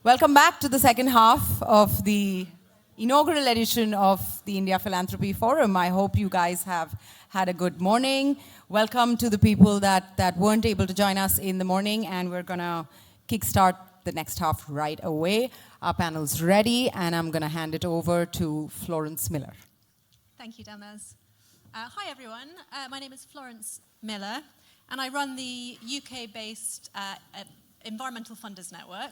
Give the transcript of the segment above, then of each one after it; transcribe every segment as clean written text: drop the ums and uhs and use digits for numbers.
Welcome back to the second half of the inaugural edition of the India Philanthropy Forum. I hope you guys have had a good morning. Welcome to the people that weren't able to join us in the morning, and we're going to kickstart the next half right away. Our panel's ready, and I'm going to hand it over to Florence Miller. Thank you, Dalnaz. Hi, everyone. My name is Florence Miller, and I run the UK-based Environmental Funders Network.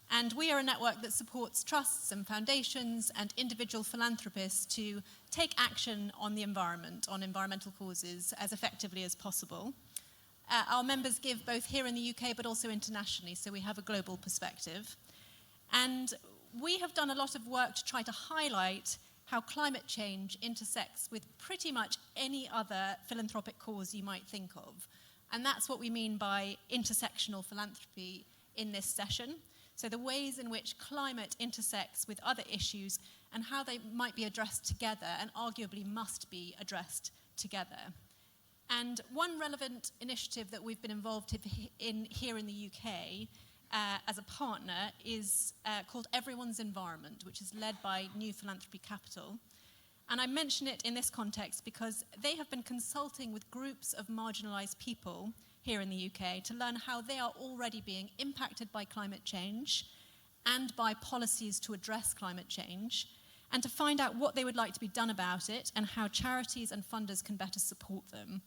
And we are a network that supports trusts and foundations and individual philanthropists to take action on the environment, on environmental causes, as effectively as possible. Our members give both here in the UK but also internationally, so we have a global perspective. And we have done a lot of work to try to highlight how climate change intersects with pretty much any other philanthropic cause you might think of. And that's what we mean by intersectional philanthropy in this session. So the ways in which climate intersects with other issues and how they might be addressed together and arguably must be addressed together. And one relevant initiative that we've been involved in here in the UK as a partner is called Everyone's Environment, which is led by New Philanthropy Capital. And I mention it in this context because they have been consulting with groups of marginalised people here in the UK to learn how they are already being impacted by climate change and by policies to address climate change, and to find out what they would like to be done about it and how charities and funders can better support them.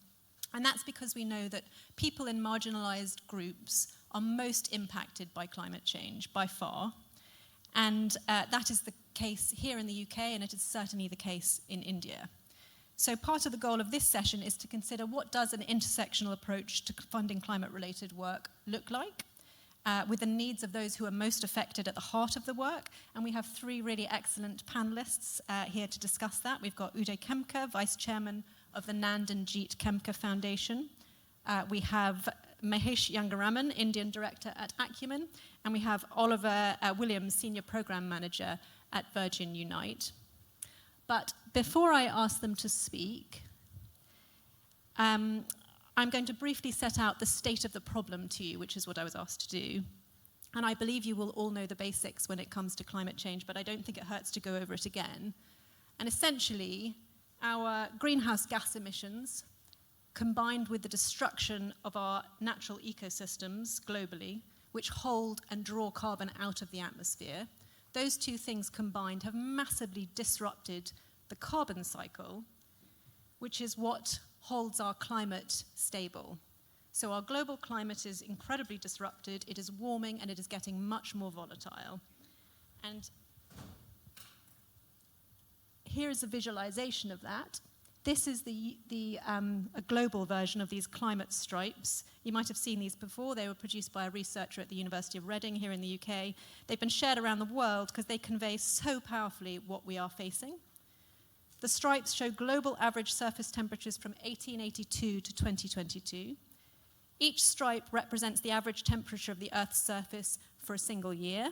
And that's because we know that people in marginalised groups are most impacted by climate change by far. And that is the case here in the UK, and it is certainly the case in India. So part of the goal of this session is to consider what does an intersectional approach to funding climate-related work look like, with the needs of those who are most affected at the heart of the work. And we have three really excellent panelists here to discuss that. We've got Uday Khemka, Vice Chairman of the Nand Jeet Khemka Foundation. We have Mahesh Yagnaraman, Indian Director at Acumen. And we have Oliver Williams, Senior Program Manager at Virgin Unite. But before I ask them to speak, I'm going to briefly set out the state of the problem to you, which is what I was asked to do. And I believe you will all know the basics when it comes to climate change, but I don't think it hurts to go over it again. And essentially, our greenhouse gas emissions, combined with the destruction of our natural ecosystems globally, which hold and draw carbon out of the atmosphere, those two things combined have massively disrupted the carbon cycle, which is what holds our climate stable. So our global climate is incredibly disrupted, it is warming, and it is getting much more volatile. And here is a visualization of that. This is a global version of these climate stripes. You might have seen these before. They were produced by a researcher at the University of Reading here in the UK. They've been shared around the world because they convey so powerfully what we are facing. The stripes show global average surface temperatures from 1882 to 2022. Each stripe represents the average temperature of the Earth's surface for a single year,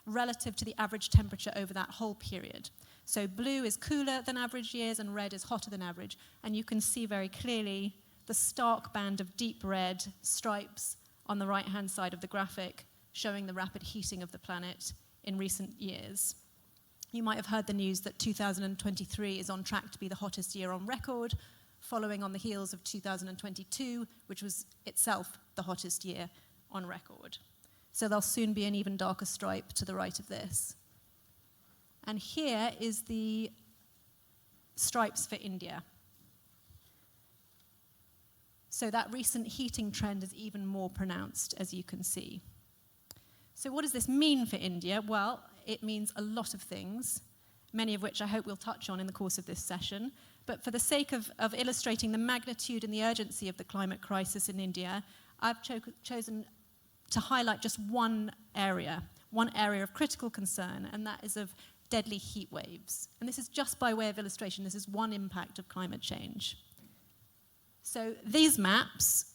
relative to the average temperature over that whole period. So blue is cooler than average years and red is hotter than average. And you can see very clearly the stark band of deep red stripes on the right-hand side of the graphic showing the rapid heating of the planet in recent years. You might have heard the news that 2023 is on track to be the hottest year on record, following on the heels of 2022, which was itself the hottest year on record. So there'll soon be an even darker stripe to the right of this. And here is the stripes for India. So that recent heating trend is even more pronounced, as you can see. So what does this mean for India? Well, it means a lot of things, many of which I hope we'll touch on in the course of this session. But for the sake of illustrating the magnitude and the urgency of the climate crisis in India, I've chosen to highlight just one area of critical concern, and that is of deadly heat waves. And this is just by way of illustration. This is one impact of climate change. So these maps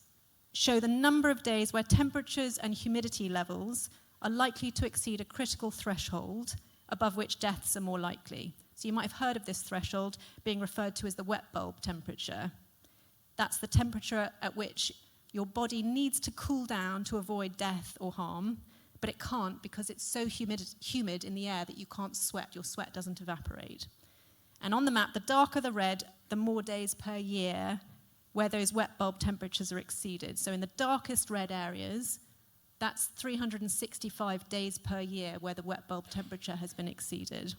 show the number of days where temperatures and humidity levels are likely to exceed a critical threshold above which deaths are more likely. So you might have heard of this threshold being referred to as the wet bulb temperature. That's the temperature at which your body needs to cool down to avoid death or harm, but it can't because it's so humid in the air that you can't sweat. Your sweat doesn't evaporate. And on the map, the darker the red, the more days per year where those wet bulb temperatures are exceeded. So in the darkest red areas, that's 365 days per year where the wet bulb temperature has been exceeded.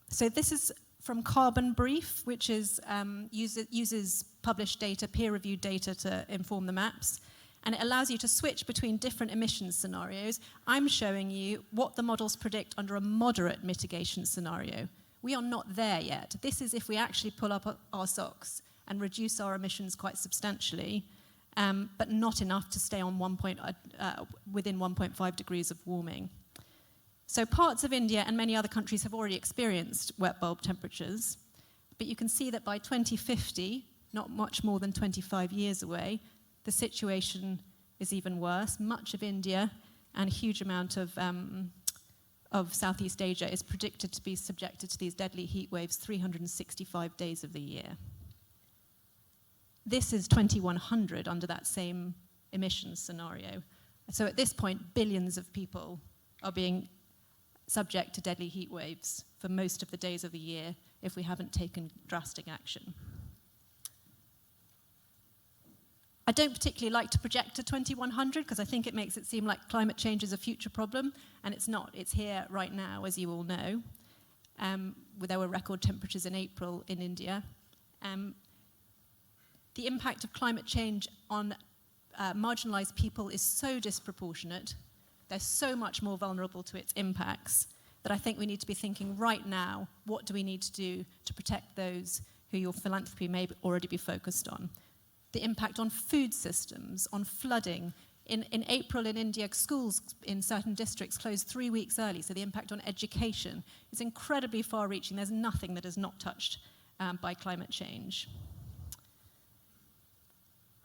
So this is from Carbon Brief, which is, uses published data, peer-reviewed data to inform the maps. And it allows you to switch between different emissions scenarios. I'm showing you what the models predict under a moderate mitigation scenario. We are not there yet. This is if we actually pull up our socks and reduce our emissions quite substantially, but not enough to stay on within 1.5 degrees of warming. So parts of India and many other countries have already experienced wet bulb temperatures, but you can see that by 2050, not much more than 25 years away, the situation is even worse. Much of India and a huge amount of Southeast Asia is predicted to be subjected to these deadly heat waves 365 days of the year. This is 2100 under that same emissions scenario. So at this point, billions of people are being subject to deadly heat waves for most of the days of the year if we haven't taken drastic action. I don't particularly like to project to 2100 because I think it makes it seem like climate change is a future problem, and it's not. It's here right now, as you all know. There were record temperatures in April in India. The impact of climate change on marginalized people is so disproportionate. They're so much more vulnerable to its impacts that I think we need to be thinking right now, what do we need to do to protect those who your philanthropy may already be focused on? The impact on food systems, on flooding. In April in India, schools in certain districts closed 3 weeks early, so the impact on education is incredibly far-reaching. There's nothing that is not touched by climate change.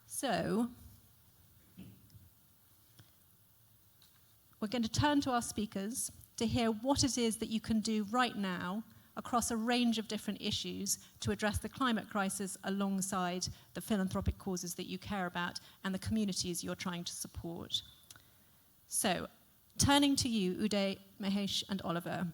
So, we're going to turn to our speakers to hear what it is that you can do right now across a range of different issues to address the climate crisis alongside the philanthropic causes that you care about and the communities you're trying to support. So, turning to you, Uday, Mahesh, and Oliver,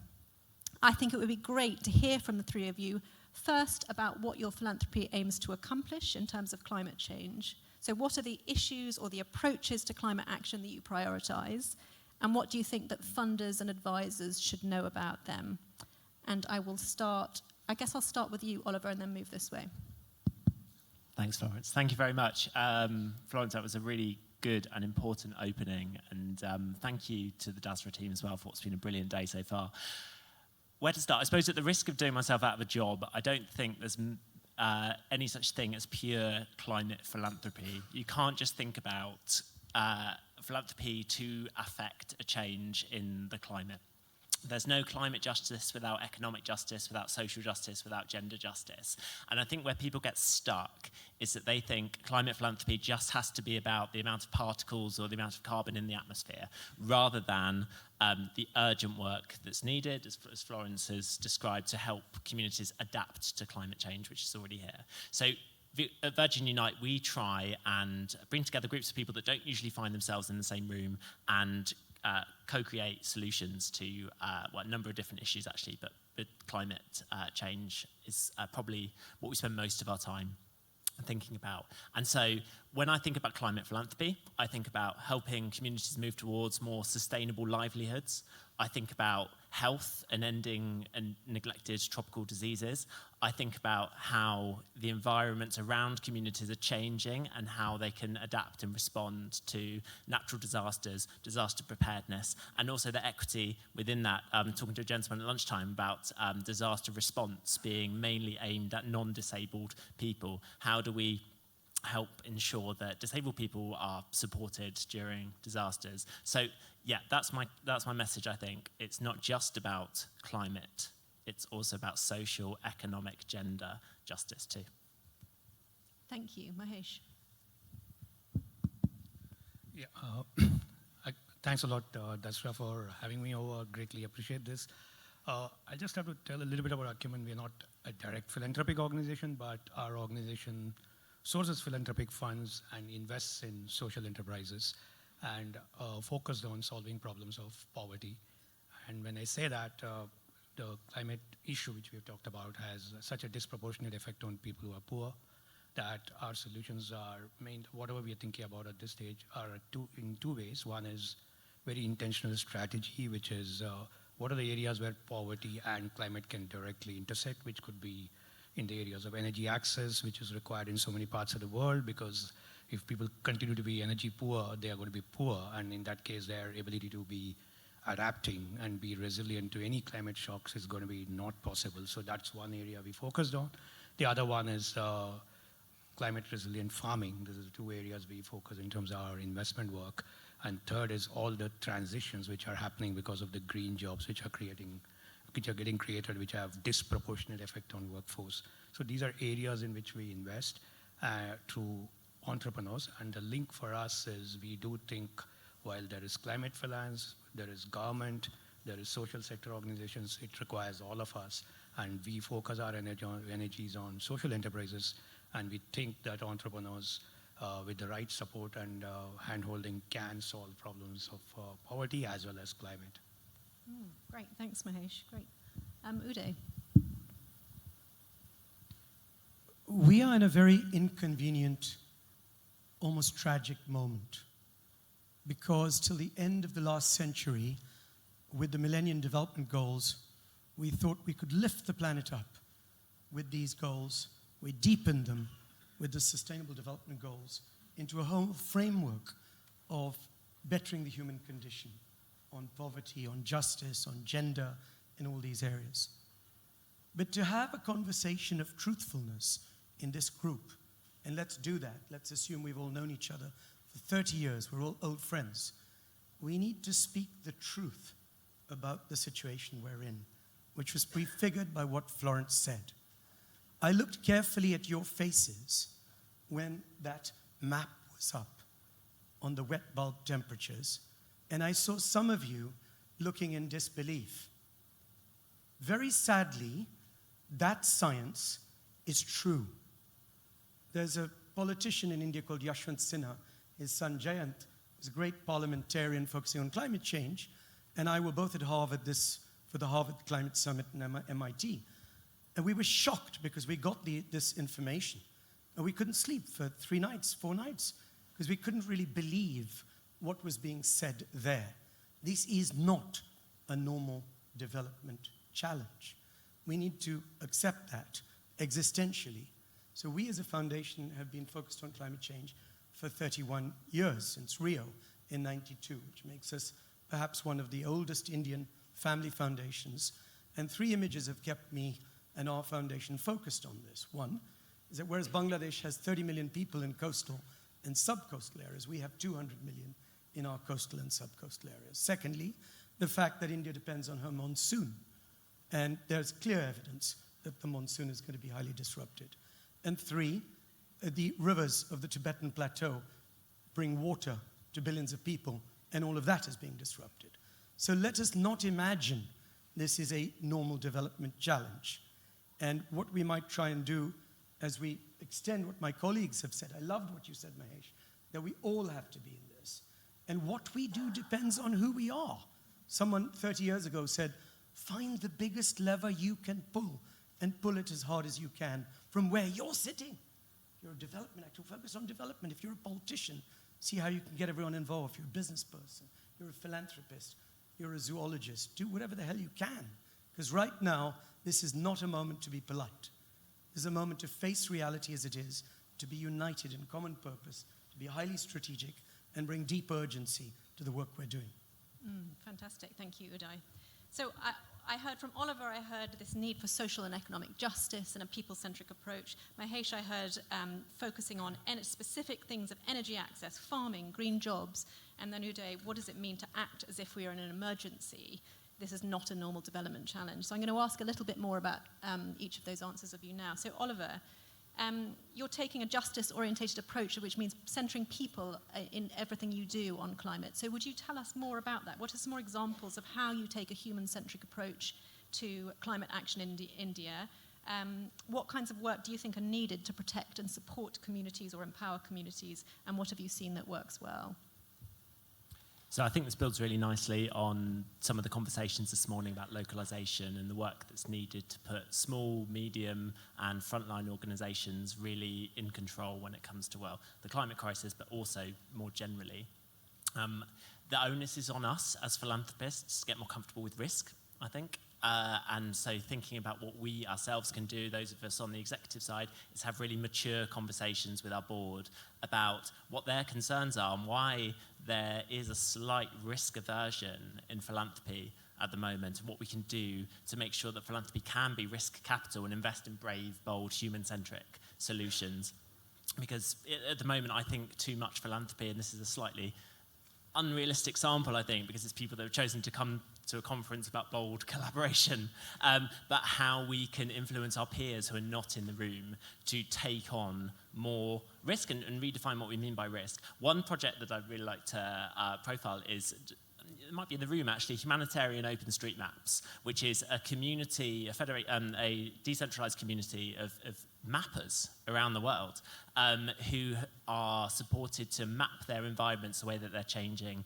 I think it would be great to hear from the three of you first about what your philanthropy aims to accomplish in terms of climate change. So what are the issues or the approaches to climate action that you prioritize? And what do you think that funders and advisors should know about them? And I guess I'll start with you, Oliver, and then move this way. Thanks, Florence. Thank you very much. Florence, that was a really good and important opening. And thank you to the Dasra team as well for what's been a brilliant day so far. Where to start? I suppose at the risk of doing myself out of a job, I don't think there's any such thing as pure climate philanthropy. You can't just think about philanthropy to affect a change in the climate. There's no climate justice without economic justice, without social justice, without gender justice. And I think where people get stuck is that they think climate philanthropy just has to be about the amount of particles or the amount of carbon in the atmosphere, rather than the urgent work that's needed, as Florence has described, to help communities adapt to climate change, which is already here. So at Virgin Unite, we try and bring together groups of people that don't usually find themselves in the same room and co-create solutions to a number of different issues, actually, but climate change is probably what we spend most of our time thinking about. And so when I think about climate philanthropy, I think about helping communities move towards more sustainable livelihoods. I think about health and ending neglected tropical diseases. I think about how the environments around communities are changing and how they can adapt and respond to natural disasters, disaster preparedness, and also the equity within that. Talking to a gentleman at lunchtime about disaster response being mainly aimed at non-disabled people. How do we help ensure that disabled people are supported during disasters? So yeah, that's my message, I think. It's not just about climate, it's also about social, economic, gender justice too. Thank you. Mahesh. Yeah, thanks a lot, Dasra, for having me over. Greatly appreciate this. I just have to tell a little bit about Acumen. We're not a direct philanthropic organization, but our organization sources philanthropic funds and invests in social enterprises. and focused on solving problems of poverty. And when I say that, the climate issue which we have talked about has such a disproportionate effect on people who are poor that our solutions are whatever we are thinking about at this stage are in two ways. One is very intentional strategy, which is what are the areas where poverty and climate can directly intersect, which could be in the areas of energy access, which is required in so many parts of the world, because if people continue to be energy poor, they are going to be poor, and in that case, their ability to be adapting and be resilient to any climate shocks is going to be not possible. So that's one area we focused on. The other one is climate resilient farming. These are the two areas we focus in terms of our investment work. And third is all the transitions which are happening because of the green jobs which are getting created, which have disproportionate effect on workforce. So these are areas in which we invest through entrepreneurs. And the link for us is we do think while there is climate finance, there is government, there is social sector organizations, it requires all of us. And we focus our energies on social enterprises. And we think that entrepreneurs with the right support and hand-holding can solve problems of poverty as well as climate. Great, thanks Mahesh, great. Uday. We are in a very inconvenient, almost tragic moment, because till the end of the last century, with the Millennium Development Goals, we thought we could lift the planet up with these goals. We deepened them with the Sustainable Development Goals into a whole framework of bettering the human condition on poverty, on justice, on gender, in all these areas. But to have a conversation of truthfulness in this group, and let's do that, let's assume we've all known each other for 30 years, we're all old friends, we need to speak the truth about the situation we're in, which was prefigured by what Florence said. I looked carefully at your faces when that map was up on the wet bulb temperatures, and I saw some of you looking in disbelief. Very sadly, that science is true. There's a politician in India called Yashwant Sinha. His son Jayant was a great parliamentarian focusing on climate change, and I were both at Harvard for the Harvard Climate Summit and MIT. And we were shocked because we got this information. And we couldn't sleep for 4 nights, because we couldn't really believe what was being said there. This is not a normal development challenge. We need to accept that existentially. So we as a foundation have been focused on climate change for 31 years, since Rio in '92, which makes us perhaps one of the oldest Indian family foundations. And 3 images have kept me and our foundation focused on this. One is that whereas Bangladesh has 30 million people in coastal and subcoastal areas, we have 200 million in our coastal and subcoastal areas. Secondly, the fact that India depends on her monsoon. And there's clear evidence that the monsoon is going to be highly disrupted. And 3, the rivers of the Tibetan plateau bring water to billions of people, and all of that is being disrupted. So let us not imagine this is a normal development challenge. And what we might try and do as we extend what my colleagues have said, I loved what you said, Mahesh, that we all have to be in this. And what we do depends on who we are. Someone 30 years ago said, find the biggest lever you can pull and pull it as hard as you can from where you're sitting. If you're a development actor, focus on development. If you're a politician, see how you can get everyone involved. If you're a business person, you're a philanthropist, you're a zoologist, do whatever the hell you can. Because right now, this is not a moment to be polite. This is a moment to face reality as it is, to be united in common purpose, to be highly strategic, and bring deep urgency to the work we're doing. Fantastic, thank you, Uday. So I heard from Oliver, I heard this need for social and economic justice and a people-centric approach. Mahesh, I heard focusing on specific things of energy access, farming, green jobs, and then Uday, what does it mean to act as if we are in an emergency? This is not a normal development challenge. So I'm going to ask a little bit more about each of those answers of you now. So Oliver, you're taking a justice-orientated approach, which means centering people in everything you do on climate. So would you tell us more about that? What are some more examples of how you take a human-centric approach to climate action in India? What kinds of work do you think are needed to protect and support communities or empower communities? And what have you seen that works well? So I think this builds really nicely on some of the conversations this morning about localization and the work that's needed to put small, medium, and frontline organizations really in control when it comes to, well, the climate crisis, but also more generally. The onus is on us as philanthropists to get more comfortable with risk, I think. And so thinking about what we ourselves can do, those of us on the executive side, is have really mature conversations with our board about what their concerns are and why there is a slight risk aversion in philanthropy at the moment, and what we can do to make sure that philanthropy can be risk capital and invest in brave, bold, human-centric solutions. Because at the moment, I think too much philanthropy, and this is a slightly unrealistic sample, I think, because it's people that have chosen to come to a conference about bold collaboration, but how we can influence our peers who are not in the room to take on more risk and redefine what we mean by risk. One project that I'd really like to profile is, it might be in the room actually, Humanitarian Open Street Maps, which is a community, a decentralized community of mappers around the world who are supported to map their environments the way that they're changing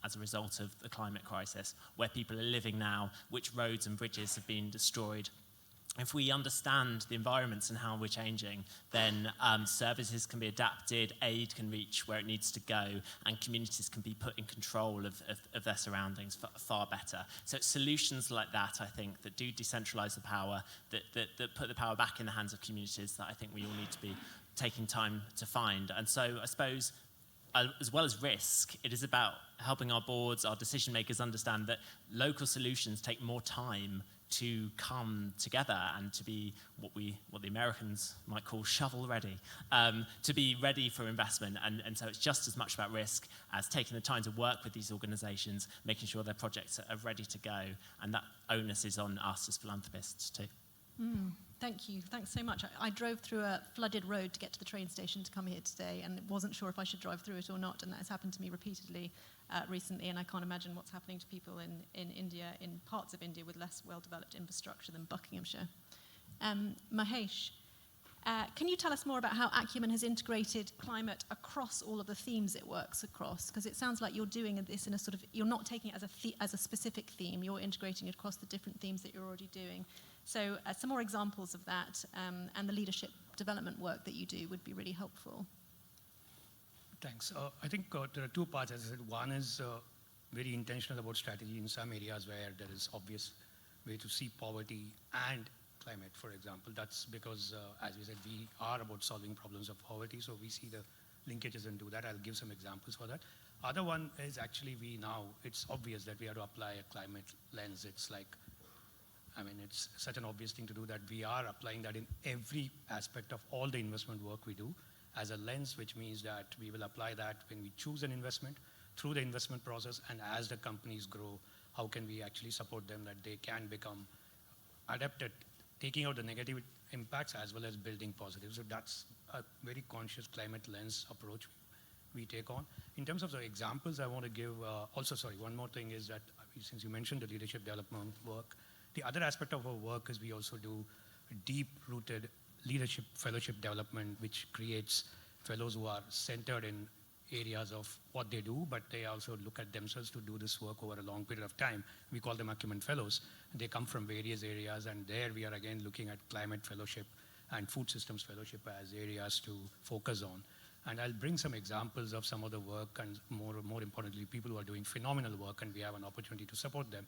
as a result of the climate crisis, where people are living now, which roads and bridges have been destroyed. If we understand the environments and how we're changing, then services can be adapted, aid can reach where it needs to go, and communities can be put in control of their surroundings far better. So it's solutions like that, I think, that do decentralize the power, that put the power back in the hands of communities, that I think we all need to be taking time to find. And so I suppose, as well as risk, it is about helping our boards, our decision makers understand that local solutions take more time to come together and to be what the Americans might call shovel ready, to be ready for investment. And so it's just as much about risk as taking the time to work with these organizations, making sure their projects are ready to go. And that onus is on us as philanthropists too. Thank you. Thanks so much. I drove through a flooded road to get to the train station to come here today, and wasn't sure if I should drive through it or not, and that has happened to me repeatedly recently, and I can't imagine what's happening to people in India, in parts of India with less well-developed infrastructure than Buckinghamshire. Mahesh, can you tell us more about how Acumen has integrated climate across all of the themes it works across? Because it sounds like you're doing this in a sort of, you're not taking it as a specific theme, you're integrating it across the different themes that you're already doing. So some more examples of that and the leadership development work that you do would be really helpful. Thanks. I think there are two parts, as I said. One is very intentional about strategy in some areas where there is obvious way to see poverty and climate, for example. That's because, as we said, we are about solving problems of poverty, so we see the linkages and do that. I'll give some examples for that. Other one is actually it's obvious that we have to apply a climate lens. It's like, it's such an obvious thing to do that we are applying that in every aspect of all the investment work we do as a lens, which means that we will apply that when we choose an investment, through the investment process, and as the companies grow, how can we actually support them that they can become adept at taking out the negative impacts as well as building positive. So that's a very conscious climate lens approach we take on. In terms of the examples I want to give, one more thing is that since you mentioned the leadership development work, the other aspect of our work is we also do deep-rooted leadership fellowship development, which creates fellows who are centered in areas of what they do, but they also look at themselves to do this work over a long period of time. We call them Acumen Fellows. They come from various areas, and there we are again looking at climate fellowship and food systems fellowship as areas to focus on. And I'll bring some examples of some of the work, and more importantly, people who are doing phenomenal work, and we have an opportunity to support them.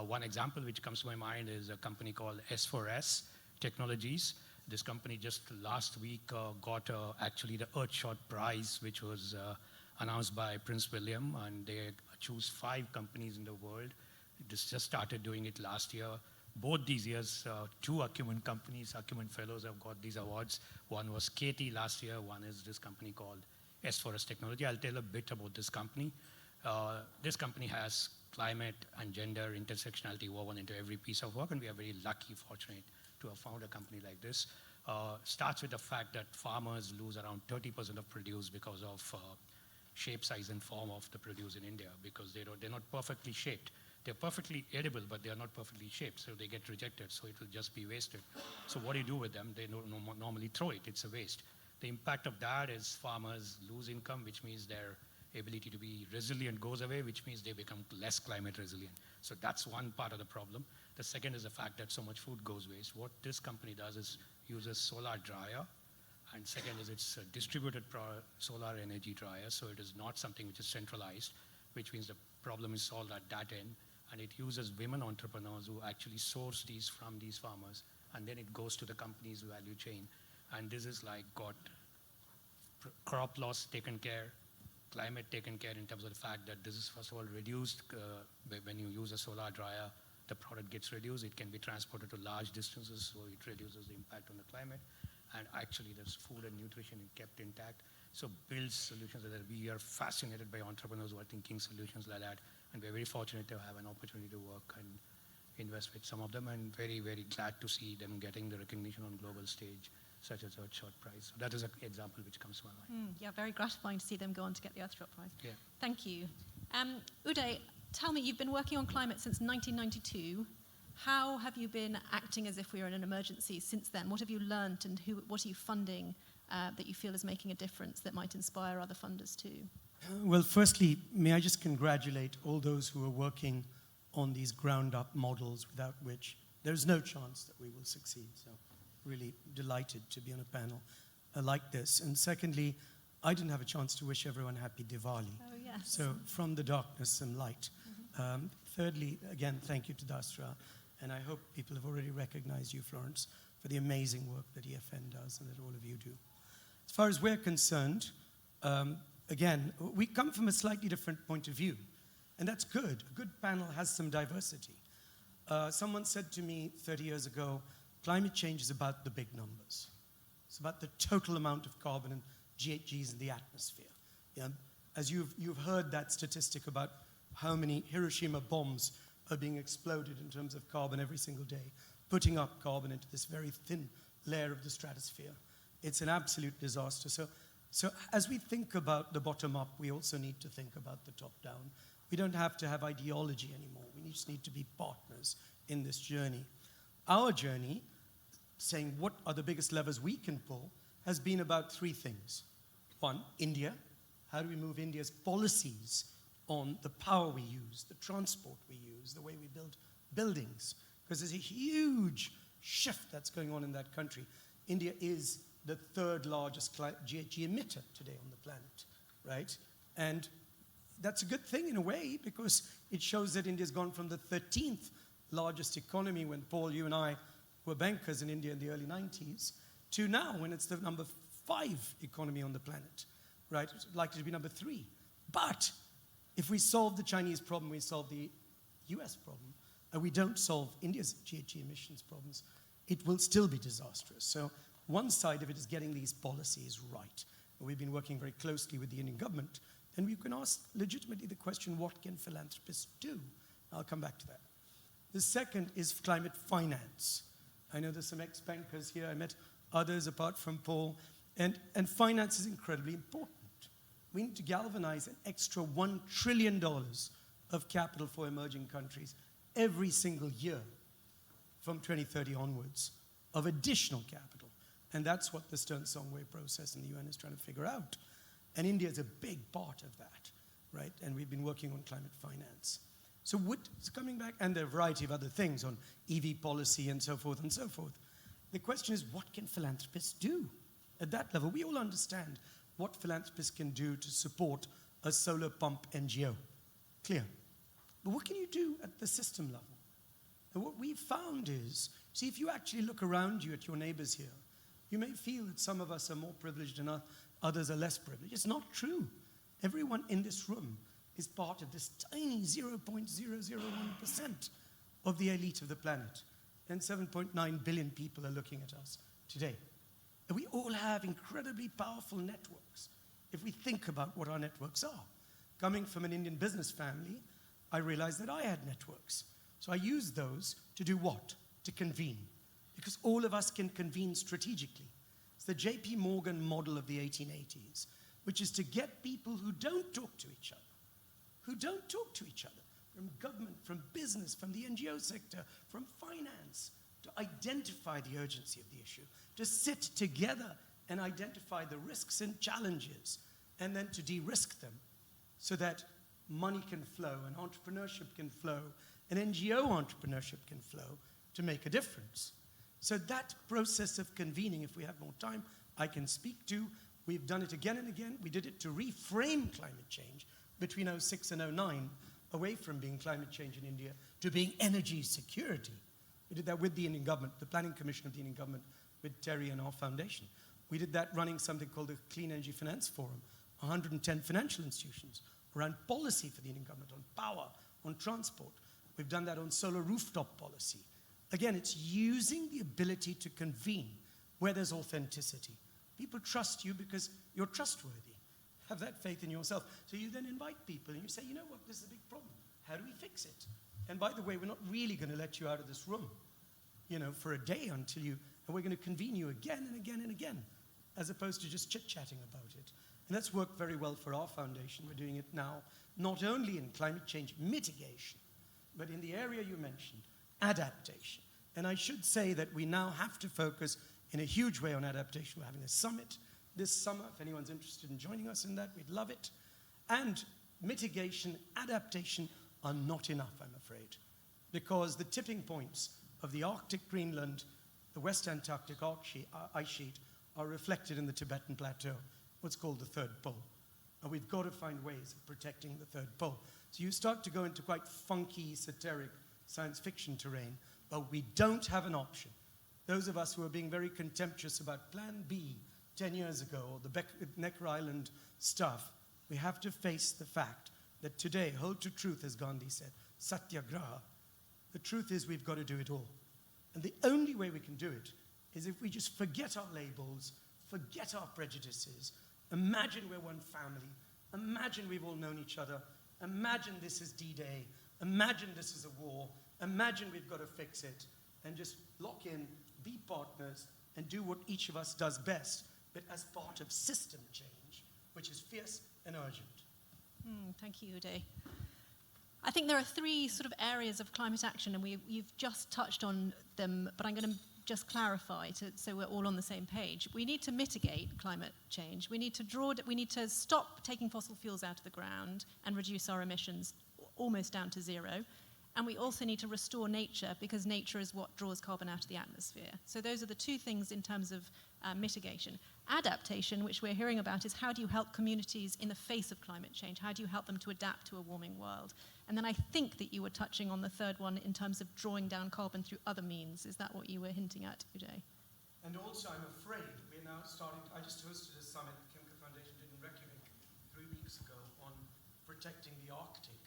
One example which comes to my mind is a company called S4S Technologies. This company just last week got actually the Earthshot Prize, which was announced by Prince William, and they choose 5 companies in the world. This just started doing it last year. Both these years, 2 Acumen companies, Acumen Fellows have got these awards. One was KT last year, one is this company called S4S Technology. I'll tell a bit about this company. This company has climate and gender intersectionality woven into every piece of work, and we are very lucky, fortunate to have found a company like this. Starts with the fact that farmers lose around 30% of produce because of shape, size, and form of the produce in India, because they're not perfectly shaped. They're perfectly edible, but they are not perfectly shaped, so they get rejected, so it will just be wasted. So what do you do with them? They don't normally throw it, it's a waste. The impact of that is farmers lose income, which means their ability to be resilient goes away, which means they become less climate resilient. So that's one part of the problem. The second is the fact that so much food goes waste. What this company does is uses solar dryer, and second is it's a distributed solar energy dryer, so it is not something which is centralized, which means the problem is solved at that end, and it uses women entrepreneurs who actually source these from these farmers, and then it goes to the company's value chain. And this is like got crop loss taken care, climate taken care in terms of the fact that this is first of all reduced. When you use a solar dryer, the product gets reduced. It can be transported to large distances, so it reduces the impact on the climate. And actually there's food and nutrition kept intact. So build solutions like that. We are fascinated by entrepreneurs who are thinking solutions like that. And we're very fortunate to have an opportunity to work and invest with some of them, and very, very glad to see them getting the recognition on global stage, such as Earthshot Prize. So that is an example which comes to my mind. Yeah, very gratifying to see them go on to get the Earthshot Prize. Yeah. Thank you. Uday, tell me, you've been working on climate since 1992. How have you been acting as if we were in an emergency since then? What have you learnt, and what are you funding that you feel is making a difference that might inspire other funders too? Well, firstly, may I just congratulate all those who are working on these ground-up models, without which there's no chance that we will succeed. So really delighted to be on a panel like this. And secondly, I didn't have a chance to wish everyone happy Diwali. Oh, yes. So from the darkness, some light. Thirdly, again, thank you to Dasra. And I hope people have already recognized you, Florence, for the amazing work that EFN does and that all of you do. As far as we're concerned, again, we come from a slightly different point of view. And that's good. A good panel has some diversity. Someone said to me 30 years ago, climate change is about the big numbers. It's about the total amount of carbon and GHGs in the atmosphere. As you've heard that statistic about how many Hiroshima bombs are being exploded in terms of carbon every single day, putting up carbon into this very thin layer of the stratosphere. It's an absolute disaster. So as we think about the bottom up, we also need to think about the top down. We don't have to have ideology anymore. We just need to be partners in this journey. Our journey, saying what are the biggest levers we can pull, has been about three things. One, India. How do we move India's policies on the power we use, the transport we use, the way we build buildings? Because there's a huge shift that's going on in that country. India is the third largest GHG emitter today on the planet, right? And that's a good thing in a way, because it shows that India's gone from the 13th largest economy when, Paul, you and I were bankers in India in the early 90s, to now when it's the number 5 economy on the planet, right? It's likely to be number 3. But if we solve the Chinese problem, we solve the US problem, and we don't solve India's GHG emissions problems, it will still be disastrous. So one side of it is getting these policies right. And we've been working very closely with the Indian government, and we can ask legitimately the question, what can philanthropists do? I'll come back to that. The second is climate finance. I know there's some ex-bankers here. I met others apart from Paul. And finance is incredibly important. We need to galvanize an extra $1 trillion of capital for emerging countries every single year from 2030 onwards, of additional capital. And that's what the Stern-Songway process in the UN is trying to figure out. And India is a big part of that, right? And we've been working on climate finance. So what's coming back, and there are a variety of other things on EV policy and so forth and so forth. The question is, what can philanthropists do at that level? We all understand what philanthropists can do to support a solar pump NGO. Clear. But what can you do at the system level? And what we've found is, see, if you actually look around you at your neighbors here, you may feel that some of us are more privileged and others are less privileged. It's not true. Everyone in this room is part of this tiny 0.001% of the elite of the planet. And 7.9 billion people are looking at us today. And we all have incredibly powerful networks if we think about what our networks are. Coming from an Indian business family, I realized that I had networks. So I used those to do what? To convene. Because all of us can convene strategically. It's the J.P. Morgan model of the 1880s, which is to get people who don't talk to each other, from government, from business, from the NGO sector, from finance, to identify the urgency of the issue, to sit together and identify the risks and challenges, and then to de-risk them, so that money can flow and entrepreneurship can flow and NGO entrepreneurship can flow to make a difference. So that process of convening, if we have more time, I can speak to. We've done it again and again. We did it to reframe climate change between 06 and 09, away from being climate change in India to being energy security. We did that with the Indian government, the Planning Commission of the Indian government, with Terry and our foundation. We did that running something called the Clean Energy Finance Forum, 110 financial institutions around policy for the Indian government, on power, on transport. We've done that on solar rooftop policy. Again, it's using the ability to convene where there's authenticity. People trust you because you're trustworthy. Have that faith in yourself. So you then invite people and you say, you know what, this is a big problem. How do we fix it? And by the way, we're not really going to let you out of this room, for a day until you, and we're going to convene you again and again and again, as opposed to just chit-chatting about it. And that's worked very well for our foundation. We're doing it now, not only in climate change mitigation, but in the area you mentioned, adaptation. And I should say that we now have to focus in a huge way on adaptation. We're having a summit this summer. If anyone's interested in joining us in that, we'd love it. And mitigation, adaptation are not enough, I'm afraid, because the tipping points of the Arctic Greenland, the West Antarctic ice sheet are reflected in the Tibetan Plateau, what's called the third pole. And we've got to find ways of protecting the third pole. So you start to go into quite funky, esoteric science fiction terrain, but we don't have an option. Those of us who are being very contemptuous about Plan B 10 years ago, or the Necker Island stuff, we have to face the fact that today, hold to truth, as Gandhi said, satyagraha. The truth is we've got to do it all. And the only way we can do it is if we just forget our labels, forget our prejudices, imagine we're one family, imagine we've all known each other, imagine this is D-Day, imagine this is a war, imagine we've got to fix it, and just lock in, be partners, and do what each of us does best, but as part of system change, which is fierce and urgent. Thank you, Uday. I think there are three sort of areas of climate action, and you've just touched on them, but I'm going to just clarify so we're all on the same page. We need to mitigate climate change. We need to stop taking fossil fuels out of the ground and reduce our emissions almost down to zero. And we also need to restore nature, because nature is what draws carbon out of the atmosphere. So those are the two things in terms of mitigation. Adaptation, which we're hearing about, is how do you help communities in the face of climate change? How do you help them to adapt to a warming world? And then I think that you were touching on the third one in terms of drawing down carbon through other means. Is that what you were hinting at, Uday? And also, I'm afraid, we're now starting, I just hosted a summit the Khemka Foundation did in Reykjavik 3 weeks ago on protecting the Arctic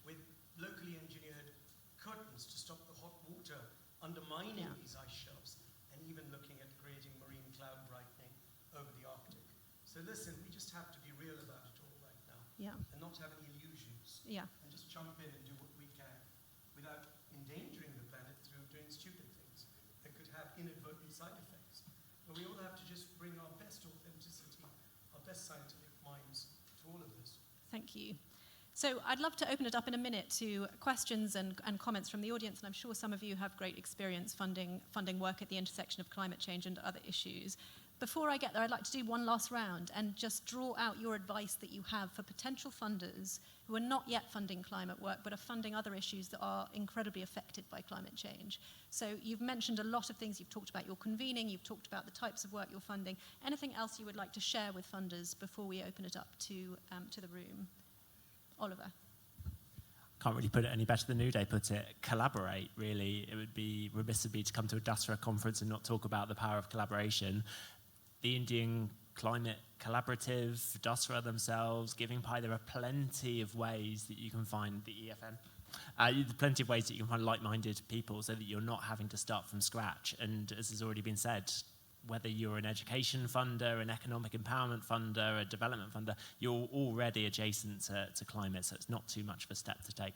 with locally engineered curtains to stop the hot water undermining these ice shelves, and even looking at creating marine cloud brightening over the Arctic. So listen, we just have to be real about it all right now, and not have any illusions, and just jump in and do what we can without endangering the planet through doing stupid things that could have inadvertent side effects. But we all have to just bring our best authenticity, our best scientific minds to all of this. Thank you. So I'd love to open it up in a minute to questions and comments from the audience, and I'm sure some of you have great experience funding work at the intersection of climate change and other issues. Before I get there, I'd like to do one last round and just draw out your advice that you have for potential funders who are not yet funding climate work but are funding other issues that are incredibly affected by climate change. So you've mentioned a lot of things. You've talked about your convening, you've talked about the types of work you're funding. Anything else you would like to share with funders before we open it up to the room? Oliver. Can't really put it any better than Uday put it. Collaborate, really. It would be remiss of me to come to a Dasra conference and not talk about the power of collaboration. The Indian Climate Collaborative, Dasra themselves, Giving Pie, there are plenty of ways that you can find the EFN. Plenty of ways that you can find like-minded people so that you're not having to start from scratch. And as has already been said, whether you're an education funder, an economic empowerment funder, a development funder, you're already adjacent to climate, so it's not too much of a step to take.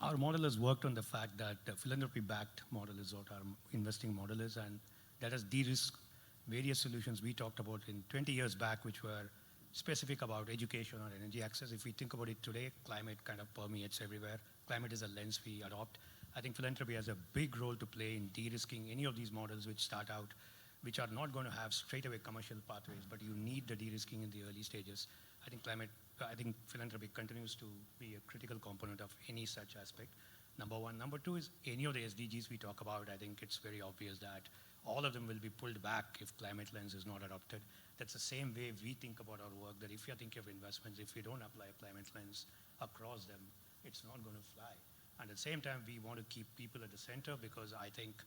Our model has worked on the fact that the philanthropy-backed model is what our investing model is, and that has de-risked various solutions we talked about in 20 years back, which were specific about education or energy access. If we think about it today, climate kind of permeates everywhere. Climate is a lens we adopt. I think philanthropy has a big role to play in de-risking any of these models which start out which are not going to have straight away commercial pathways, but you need the de-risking in the early stages. I think philanthropy continues to be a critical component of any such aspect. Number one. Number two is any of the SDGs we talk about, I think it's very obvious that all of them will be pulled back if climate lens is not adopted. That's the same way we think about our work, that if you're thinking of investments, if we don't apply a climate lens across them, it's not going to fly. And at the same time, we want to keep people at the center, because I think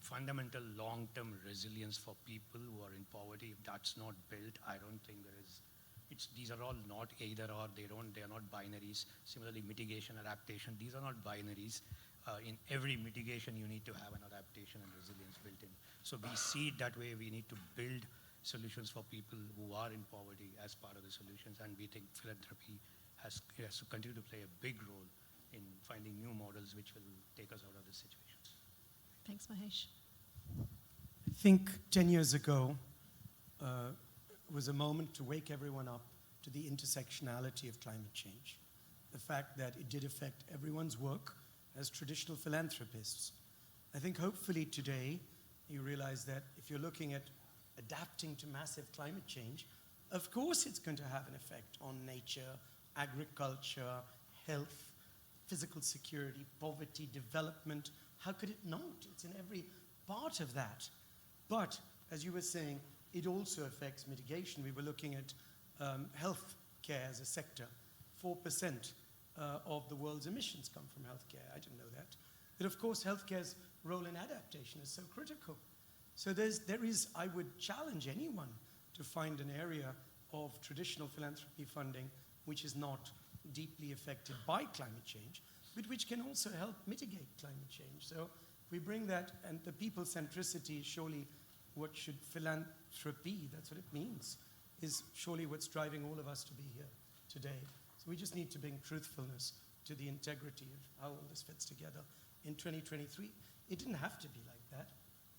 fundamental long-term resilience for people who are in poverty, if that's not built, I don't think there is. These are all not either or, they are not binaries. Similarly, mitigation, adaptation, these are not binaries. In every mitigation, you need to have an adaptation and resilience built in. So we see it that way. We need to build solutions for people who are in poverty as part of the solutions, and we think philanthropy has to continue to play a big role in finding new models which will take us out of this situation. Thanks, Mahesh. I think 10 years ago was a moment to wake everyone up to the intersectionality of climate change. The fact that it did affect everyone's work as traditional philanthropists. I think hopefully today you realize that if you're looking at adapting to massive climate change, of course it's going to have an effect on nature, agriculture, health, physical security, poverty, development. How could it not? It's in every part of that. But as you were saying, it also affects mitigation. We were looking at health care as a sector. 4% of the world's emissions come from healthcare. I didn't know that. But of course, healthcare's role in adaptation is so critical. So there is, I would challenge anyone to find an area of traditional philanthropy funding which is not deeply affected by climate change, but which can also help mitigate climate change. So we bring that, and the people centricity is surely what should philanthropy, that's what it means, is surely what's driving all of us to be here today. So we just need to bring truthfulness to the integrity of how all this fits together. In 2023, it didn't have to be like that.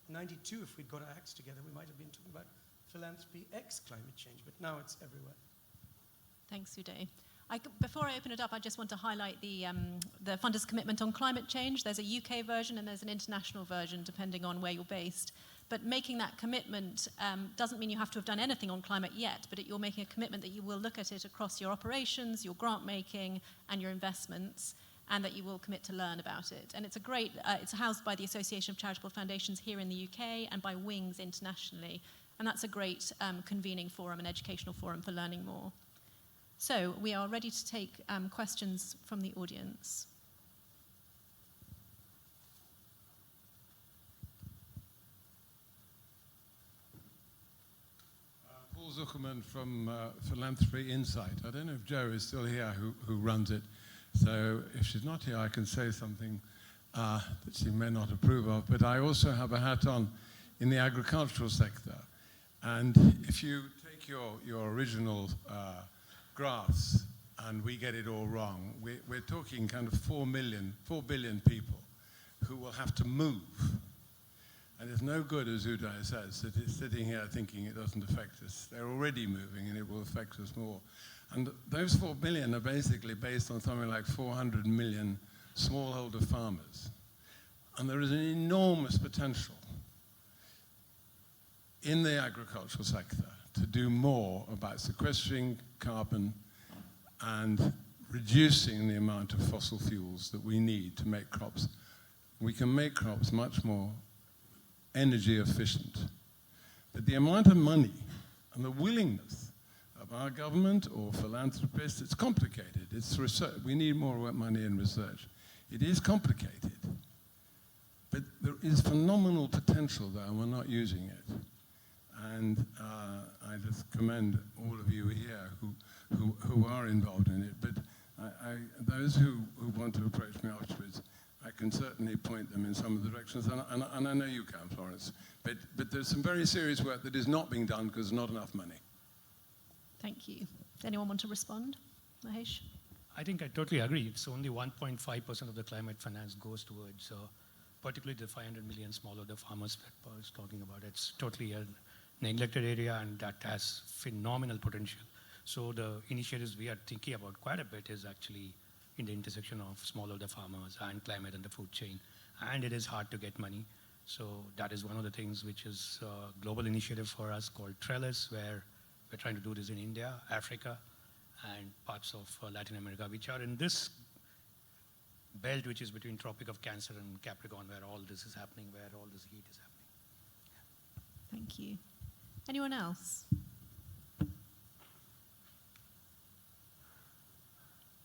In 92, if we'd got our acts together, we might have been talking about philanthropy X climate change, but now it's everywhere. Thanks, Uday. Before I open it up, I just want to highlight the funders' commitment on climate change. There's a UK version and there's an international version, depending on where you're based. But making that commitment doesn't mean you have to have done anything on climate yet, but you're making a commitment that you will look at it across your operations, your grant making, and your investments, and that you will commit to learn about it. And it's it's housed by the Association of Charitable Foundations here in the UK and by Wings internationally. And that's a great convening forum, an educational forum for learning more. So we are ready to take questions from the audience. Paul Zuckerman from Philanthropy Insight. I don't know if Jo is still here, who runs it. So if she's not here, I can say something that she may not approve of. But I also have a hat on in the agricultural sector. And if you take your original graphs and we get it all wrong, we're talking kind of 4 billion people who will have to move. And it's no good, as Uday says, sitting here thinking it doesn't affect us. They're already moving and it will affect us more. And those 4 billion are basically based on something like 400 million smallholder farmers. And there is an enormous potential in the agricultural sector to do more about sequestering carbon and reducing the amount of fossil fuels that we need to make crops. We can make crops much more energy efficient. But the amount of money and the willingness of our government or philanthropists, it's complicated. It's research. We need more money in research. It is complicated. But there is phenomenal potential there, and we're not using it. And I just commend all of you here who are involved in it. But those who want to approach me afterwards, I can certainly point them in some of the directions, and I know you can, Florence. But there's some very serious work that is not being done because there's not enough money. Thank you. Does anyone want to respond? Mahesh? I think I totally agree. It's only 1.5% of the climate finance goes towards, particularly the 500 million smallholder farmers that Paul was talking about. It's totally a neglected area, and that has phenomenal potential. So the initiatives we are thinking about quite a bit is actually in the intersection of smallholder farmers and climate and the food chain. And it is hard to get money. So that is one of the things which is a global initiative for us called Trellis, where we're trying to do this in India, Africa, and parts of Latin America, which are in this belt which is between Tropic of Cancer and Capricorn, where all this is happening, where all this heat is happening. Thank you. Anyone else?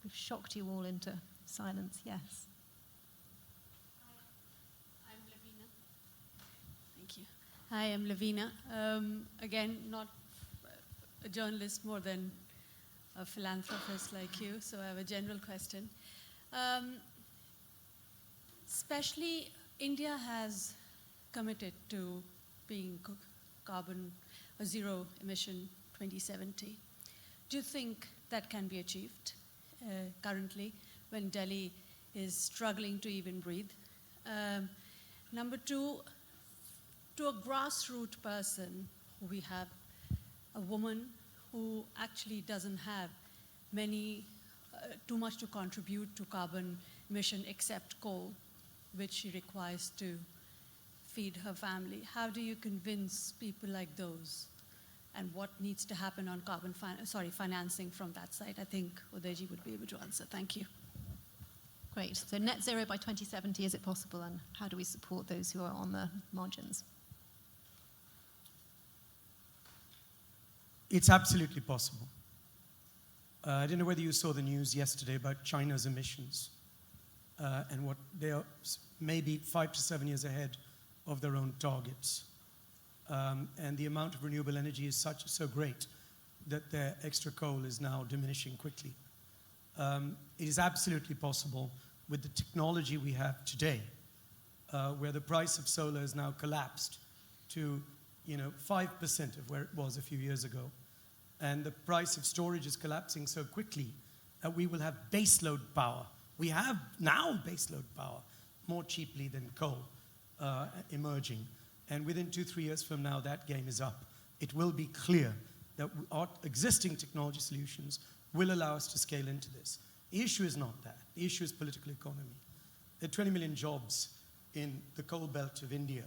We've shocked you all into silence, yes. I'm Lavina. Thank you. Hi, I'm Lavina. Again, not a journalist more than a philanthropist like you, so I have a general question. Especially, India has committed to being carbon or zero emission 2070. Do you think that can be achieved currently when Delhi is struggling to even breathe? Number two, to a grassroots person, we have a woman who actually doesn't have too much to contribute to carbon emission except coal, which she requires to feed her family. How do you convince people like those? And what needs to happen on financing from that side? I think Udayji would be able to answer. Thank you. Great. So net zero by 2070, is it possible? And how do we support those who are on the margins? It's absolutely possible. I don't know whether you saw the news yesterday about China's emissions and what they are maybe 5 to 7 years ahead of their own targets. And the amount of renewable energy is so great that their extra coal is now diminishing quickly. It is absolutely possible with the technology we have today, where the price of solar has now collapsed to 5% of where it was a few years ago. And the price of storage is collapsing so quickly that we will have baseload power. We have now baseload power more cheaply than coal emerging. And within 2-3 years from now, that game is up. It will be clear that our existing technology solutions will allow us to scale into this. The issue is not that. The issue is political economy. There are 20 million jobs in the coal belt of India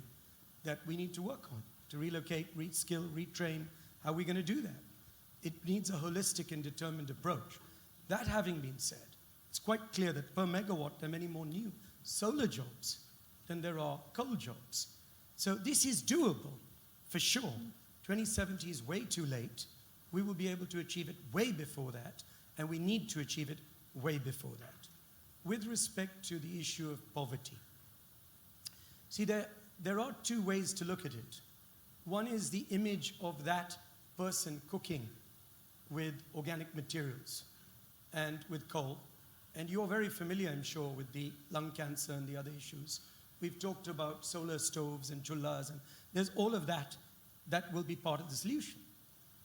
that we need to work on, to relocate, reskill, retrain. How are we going to do that? It needs a holistic and determined approach. That having been said, it's quite clear that per megawatt, there are many more new solar jobs than there are coal jobs. So this is doable, for sure. 2070 is way too late. We will be able to achieve it way before that, and we need to achieve it way before that. With respect to the issue of poverty, see, there are two ways to look at it. One is the image of that person cooking with organic materials and with coal. And you're very familiar, I'm sure, with the lung cancer and the other issues. We've talked about solar stoves and chullas, and there's all of that that will be part of the solution.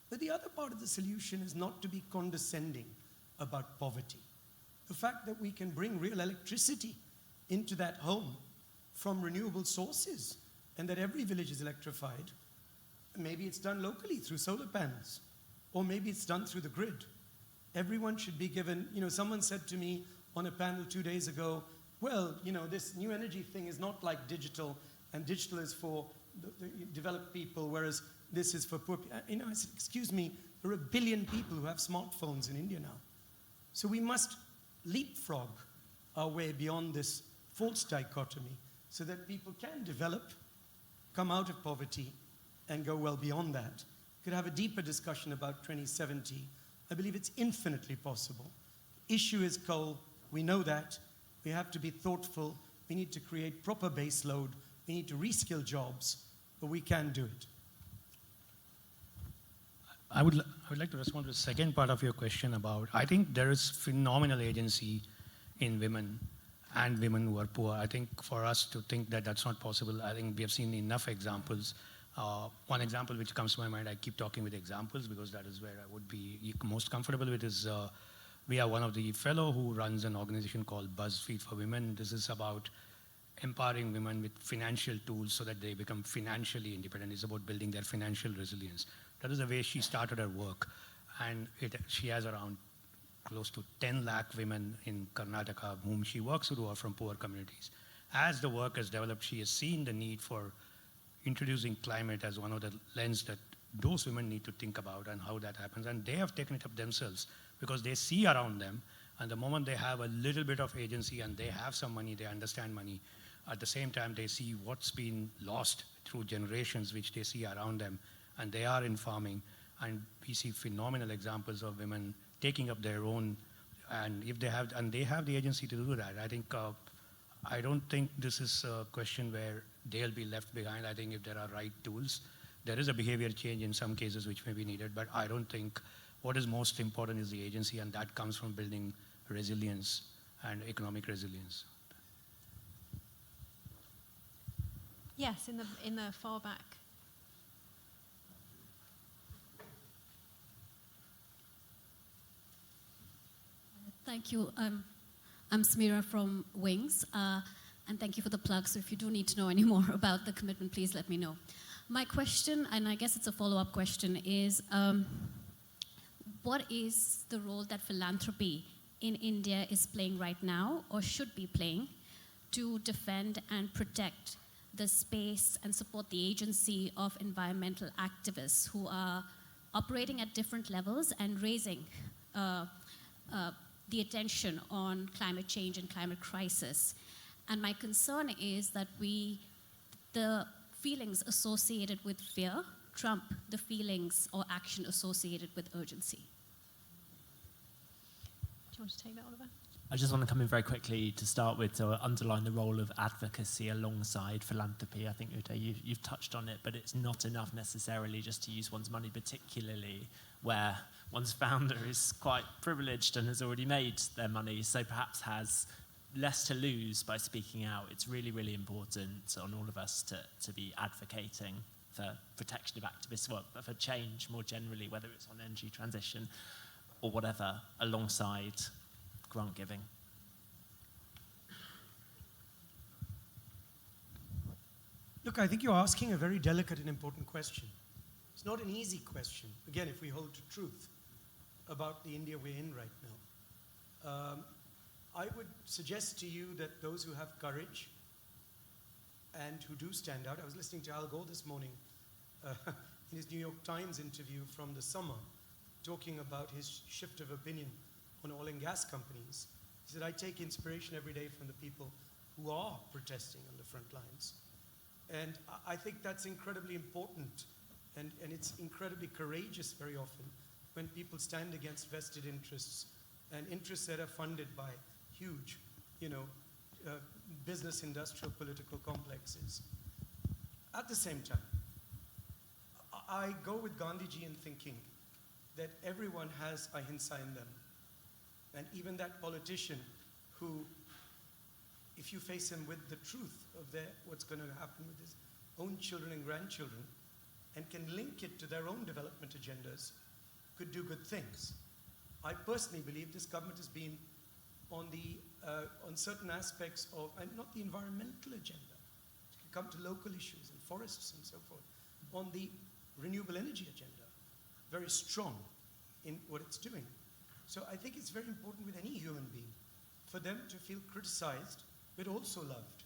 But the other part of the solution is not to be condescending about poverty. The fact that we can bring real electricity into that home from renewable sources, and that every village is electrified. Maybe it's done locally through solar panels, or maybe it's done through the grid. Everyone should be given, someone said to me on a panel 2 days ago, well, this new energy thing is not like digital, and digital is for the developed people, whereas this is for poor people. I said, excuse me, there are 1 billion people who have smartphones in India now. So we must leapfrog our way beyond this false dichotomy so that people can develop, come out of poverty, and go well beyond that. Could have a deeper discussion about 2070. I believe it's infinitely possible. The issue is coal. We know that. We have to be thoughtful. We need to create proper base load. We need to reskill jobs, but we can do it. I would like to respond to the second part of your question about, I think there is phenomenal agency in women and women who are poor. I think for us to think that that's not possible, I think we have seen enough examples. One example which comes to my mind, I keep talking with examples because that is where I would be most comfortable with, is we are one of the fellow who runs an organization called BuzzFeed for Women. This is about empowering women with financial tools so that they become financially independent. It's about building their financial resilience. That is the way she started her work. And she has around close to 10 lakh women in Karnataka whom she works with who are from poor communities. as the work has developed, she has seen the need for introducing climate as one of the lens that those women need to think about and how that happens. And they have taken it up themselves because they see around them, and the moment they have a little bit of agency and they have some money, they understand money, at the same time they see what's been lost through generations which they see around them, and they are in farming, and we see phenomenal examples of women taking up their own, and if they have, and they have the agency to do that. I don't think this is a question where they'll be left behind. I think if there are right tools, there is a behavior change in some cases which may be needed, but I don't think what is most important is the agency, and that comes from building resilience and economic resilience. Yes, in the far back. Thank you. I'm Samira from Wings, and thank you for the plug. So if you do need to know any more about the commitment, please let me know. My question, and I guess it's a follow-up question, is what is the role that philanthropy in India is playing right now, or should be playing, to defend and protect the space and support the agency of environmental activists who are operating at different levels and raising the attention on climate change and climate crisis? And my concern is that the feelings associated with fear trump the feelings or action associated with urgency. Do you want to take that, Oliver? I just want to come in very quickly to start with to underline the role of advocacy alongside philanthropy. I think, Uday, you've touched on it, but it's not enough necessarily just to use one's money, particularly where one's founder is quite privileged and has already made their money, so perhaps has less to lose by speaking out. It's really, really important on all of us to be advocating for protection of activist work, but for change more generally, whether it's on energy transition or whatever, alongside grant giving. Look, I think you're asking a very delicate and important question. It's not an easy question, again, if we hold to truth about the India we're in right now. I would suggest to you that those who have courage and who do stand out, I was listening to Al Gore this morning in his New York Times interview from the summer, talking about his shift of opinion on oil and gas companies. He said, I take inspiration every day from the people who are protesting on the front lines. And I think that's incredibly important, and it's incredibly courageous very often when people stand against vested interests and interests that are funded by huge, business, industrial, political complexes. At the same time, I go with Gandhiji in thinking that everyone has ahimsa in them. And even that politician who, if you face him with the truth of what's going to happen with his own children and grandchildren, and can link it to their own development agendas, could do good things. I personally believe this government has been on certain aspects of, and not the environmental agenda, it can come to local issues and forests and so forth, on the renewable energy agenda, very strong in what it's doing. So I think it's very important with any human being for them to feel criticized, but also loved.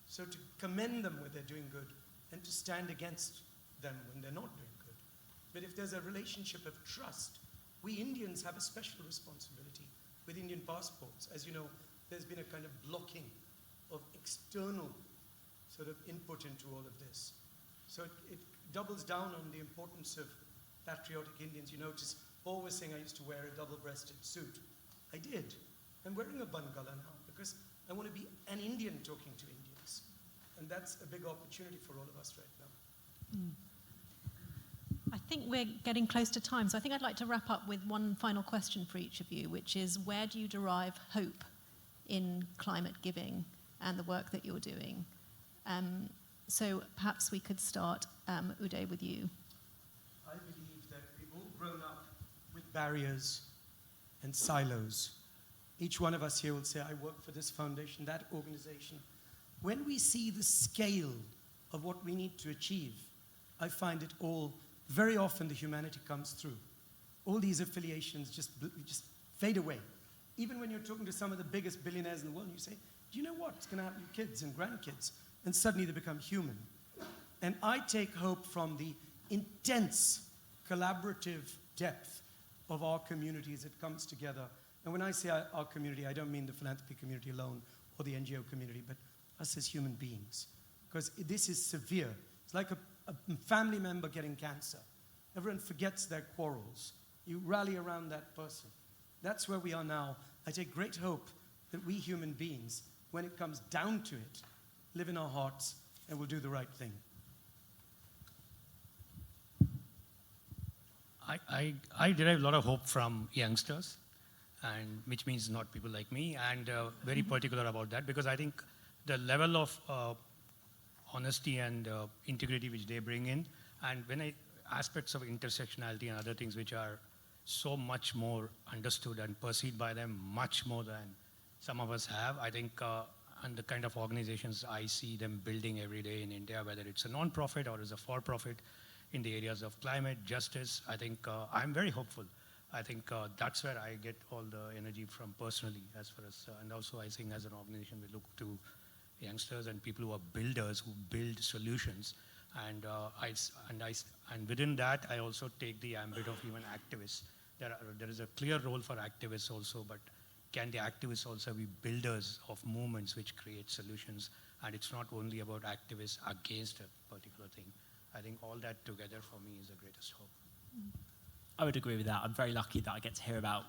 So to commend them when they're doing good, and to stand against them when they're not doing good. But if there's a relationship of trust, we Indians have a special responsibility with Indian passports. As you know, there's been a kind of blocking of external sort of input into all of this. So it doubles down on the importance of patriotic Indians. You notice Paul was saying I used to wear a double-breasted suit. I did. I'm wearing a bangala now because I want to be an Indian talking to Indians. And that's a big opportunity for all of us right now. I think we're getting close to time, so I think I'd like to wrap up with one final question for each of you, which is, where do you derive hope in climate giving and the work that you're doing? So perhaps we could start, Uday, with you. I believe that we've all grown up with barriers and silos. Each one of us here will say, I work for this foundation, that organization. When we see the scale of what we need to achieve, I find it all, very often the humanity comes through. All these affiliations just fade away. Even when you're talking to some of the biggest billionaires in the world, you say, do you know what? It's going to happen to kids and grandkids. And suddenly they become human. And I take hope from the intense collaborative depth of our community as it comes together. And when I say our community, I don't mean the philanthropy community alone or the NGO community, but us as human beings. Because this is severe. It's like a family member getting cancer. Everyone forgets their quarrels. You rally around that person. That's where we are now. I take great hope that we human beings, when it comes down to it, live in our hearts and will do the right thing. I derive a lot of hope from youngsters, and which means not people like me, and very particular about that, because I think the level of honesty and integrity which they bring in, and aspects of intersectionality and other things which are so much more understood and perceived by them much more than some of us have, I think, and the kind of organizations I see them building every day in India, whether it's a non-profit or is a for-profit, in the areas of climate, justice, I think I'm very hopeful. I think that's where I get all the energy from personally, as far as, and also I think as an organization we look to youngsters and people who are builders, who build solutions, and within that I also take the ambit of even activists. There is a clear role for activists also, but can the activists also be builders of movements which create solutions? And it's not only about activists against a particular thing. I think all that together for me is the greatest hope. I would agree with that. I'm very lucky that I get to hear about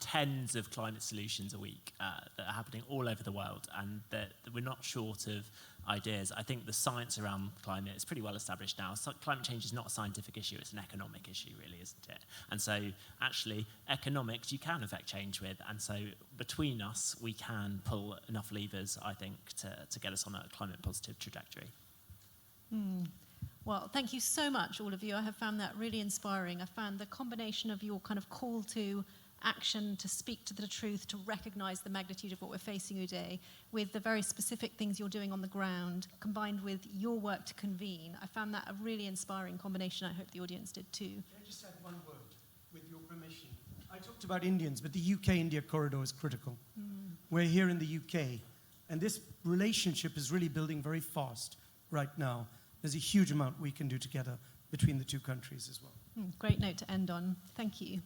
tens of climate solutions a week that are happening all over the world, and that we're not short of ideas. I think the science around climate is pretty well established now. So climate change is not a scientific issue, it's an economic issue, really, isn't it? And so actually economics you can affect change with, and so between us we can pull enough levers, I think, to get us on a climate positive trajectory. Well, thank you so much, all of you. I have found that really inspiring. I found the combination of your kind of call to action, to speak to the truth, to recognize the magnitude of what we're facing today, with the very specific things you're doing on the ground, combined with your work to convene. I found that a really inspiring combination. I hope the audience did too. Can I just add one word, with your permission? I talked about Indians, but the UK-India corridor is critical. We're here in the UK, and this relationship is really building very fast right now. There's a huge amount we can do together between the two countries as well. Great note to end on. Thank you.